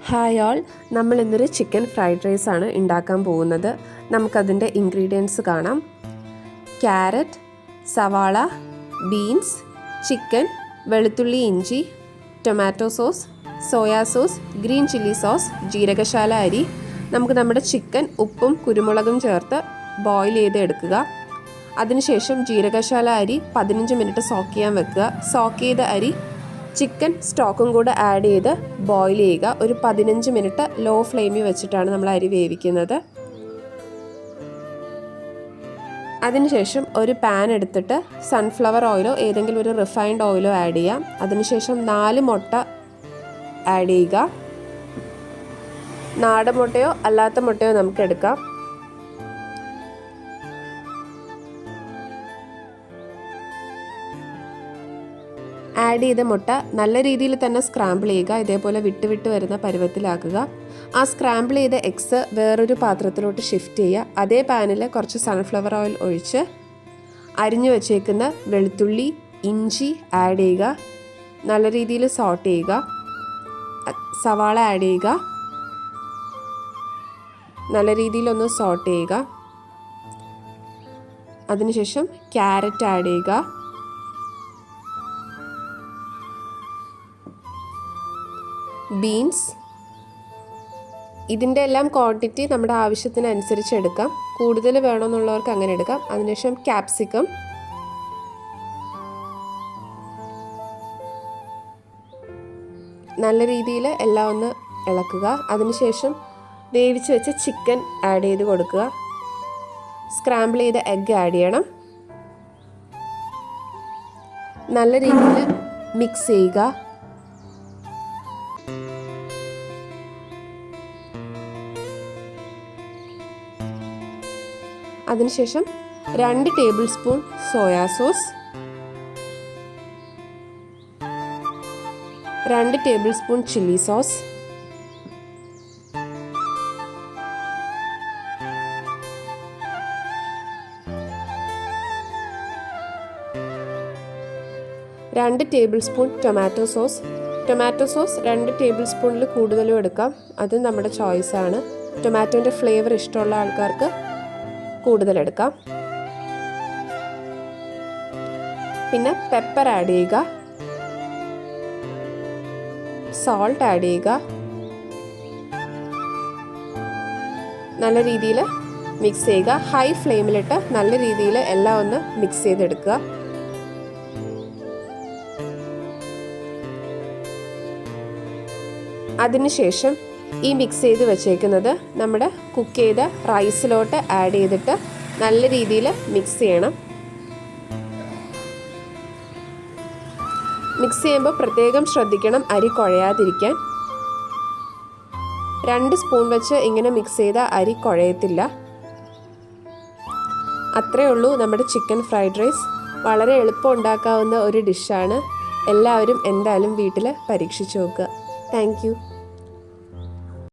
Hi all, നമ്മൾ ഇന്നൊരു chicken fried rice ആണ് ഉണ്ടാക്കാൻ പോകുന്നത്. നമുക്കതിൻ്റെ ഇൻഗ്രീഡിയൻസ് കാണാം. ക്യാരറ്റ്, സവാള, ബീൻസ്, ചിക്കൻ, വെളുത്തുള്ളി, ഇഞ്ചി, tomato sauce, soya sauce, green chilli sauce, ജീരകശാല അരി. നമുക്ക് നമ്മുടെ ചിക്കൻ ഉപ്പും കുരുമുളകും ചേർത്ത് ബോയിൽ ചെയ്ത് എടുക്കുക. അതിനുശേഷം ജീരകശാല അരി 15 മിനിറ്റ് സോക്ക് ചെയ്യാൻ വെക്കുക. സോക്ക് ചെയ്ത അരി ചിക്കൻ സ്റ്റോക്കും കൂടെ ആഡ് ചെയ്ത് ബോയിൽ ചെയ്യുക. ഒരു 15 മിനിറ്റ് ലോ ഫ്ലെയിമിൽ വെച്ചിട്ടാണ് നമ്മൾ അരി വേവിക്കുന്നത്. അതിനുശേഷം ഒരു പാൻ എടുത്തിട്ട് സൺഫ്ലവർ ഓയിലോ ഏതെങ്കിലും ഒരു റിഫൈൻഡ് ഓയിലോ ആഡ് ചെയ്യാം. അതിനുശേഷം 4 മുട്ട ആഡ് ചെയ്യുക. നാടൻ മുട്ടയോ അല്ലാത്ത മുട്ടയോ നമുക്ക് എടുക്കാം. ആഡ് ചെയ്ത മുട്ട നല്ല രീതിയിൽ തന്നെ സ്ക്രാമ്പിൾ ചെയ്യുക. ഇതേപോലെ വിട്ട് വരുന്ന പരുവത്തിലാക്കുക. ആ സ്ക്രാമ്പിൾ ചെയ്ത എഗ്സ് വേറൊരു പാത്രത്തിലോട്ട് ഷിഫ്റ്റ് ചെയ്യുക. അതേ പാനിൽ കുറച്ച് സൺഫ്ലവർ ഓയിൽ ഒഴിച്ച് അരിഞ്ഞു വച്ചേക്കുന്ന വെളുത്തുള്ളി, ഇഞ്ചി ആഡ് ചെയ്യുക. നല്ല രീതിയിൽ സോട്ട് ചെയ്യുക. സവാള ആഡ് ചെയ്യുക. നല്ല രീതിയിലൊന്ന് സോട്ട് ചെയ്യുക. അതിനുശേഷം ക്യാരറ്റ് ആഡ് ചെയ്യുക. ബീൻസ്, ഇതിൻ്റെ എല്ലാം ക്വാണ്ടിറ്റി നമ്മുടെ ആവശ്യത്തിനനുസരിച്ച് എടുക്കാം. കൂടുതൽ വേണമെന്നുള്ളവർക്ക് അങ്ങനെ എടുക്കാം. അതിനുശേഷം ക്യാപ്സിക്കം, നല്ല രീതിയിൽ എല്ലാം ഒന്ന് ഇളക്കുക. അതിനുശേഷം വേവിച്ച് വെച്ച ചിക്കൻ ആഡ് ചെയ്ത് കൊടുക്കുക. സ്ക്രാമ്പിൾ ചെയ്ത എഗ്ഗ് ആഡ് ചെയ്യണം. നല്ല രീതിയിൽ മിക്സ് ചെയ്യുക. അതിനുശേഷം 2 table spoon soya sauce, 2 table spoon chilli sauce, 2 table spoon tomato sauce. Tomato sauce 2 table സ്പൂണിൽ കൂടുതലും എടുക്കാം. അത് നമ്മുടെ ചോയ്സാണ്. ടൊമാറ്റോൻ്റെ ഫ്ലേവർ ഇഷ്ടമുള്ള ആൾക്കാർക്ക് കൂടുതലെടുക്കാം. പിന്നെ പെപ്പർ ആഡ് ചെയ്യുക. സോൾട്ട് ആഡ് ചെയ്യുക. നല്ല രീതിയിൽ മിക്സ് ചെയ്യുക. ഹൈ ഫ്ലെയിമിലിട്ട് നല്ല രീതിയിൽ എല്ലാം ഒന്ന് മിക്സ് ചെയ്തെടുക്കുക. അതിനുശേഷം ഈ മിക്സ് ചെയ്ത് വെച്ചേക്കുന്നത് നമ്മുടെ കുക്ക് ചെയ്ത റൈസിലോട്ട് ആഡ് ചെയ്തിട്ട് നല്ല രീതിയിൽ മിക്സ് ചെയ്യണം. മിക്സ് ചെയ്യുമ്പോൾ പ്രത്യേകം ശ്രദ്ധിക്കണം അരി കുഴയാതിരിക്കാൻ. 2 സ്പൂൺ വെച്ച് ഇങ്ങനെ മിക്സ് ചെയ്താൽ അരി കുഴയത്തില്ല. അത്രയേ ഉള്ളൂ നമ്മുടെ ചിക്കൻ ഫ്രൈഡ് റൈസ്. വളരെ എളുപ്പം ഉണ്ടാക്കാവുന്ന ഒരു ഡിഷാണ്. എല്ലാവരും എന്തായാലും വീട്ടിൽ പരീക്ഷിച്ച് നോക്കുക. Thank you.